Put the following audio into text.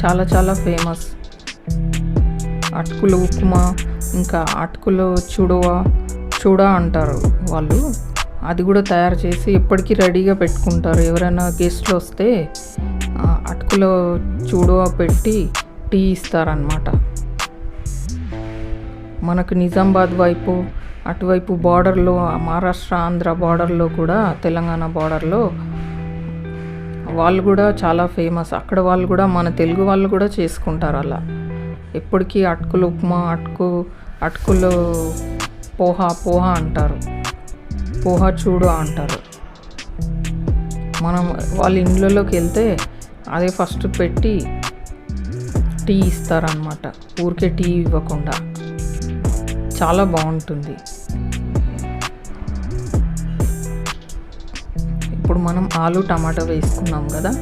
చాలా చాలా ఫేమస్. అటుకులు ఉప్మా, ఇంకా అటుకులు చూడా అంటారు వాళ్ళు. అది కూడా తయారు చేసి ఎప్పటికీ రెడీగా పెట్టుకుంటారు. ఎవరైనా గెస్ట్లు వస్తే అటుకులో చూడువ పెట్టి టీ ఇస్తారనమాట. మనకు నిజామాబాద్ వైపు అటువైపు బార్డర్లో, మహారాష్ట్ర ఆంధ్ర బార్డర్లో కూడా, తెలంగాణ బార్డర్లో వాళ్ళు కూడా చాలా ఫేమస్. అక్కడ వాళ్ళు కూడా, మన తెలుగు వాళ్ళు కూడా చేసుకుంటారు అలా. ఎప్పటికీ అటుకులు ఉప్మా, అటుకులు పోహా అంటారు, పోహా చూడు అంటారు. మనం వాళ్ళ ఇండ్లలోకి వెళ్తే అదే ఫస్ట్ పెట్టి టీ ఇస్తారనమాట, ఊరికే టీ ఇవ్వకుండా. చాలా బాగుంటుంది. ఇప్పుడు మనం ఆలు టమాటా వేసుకున్నాం కదా,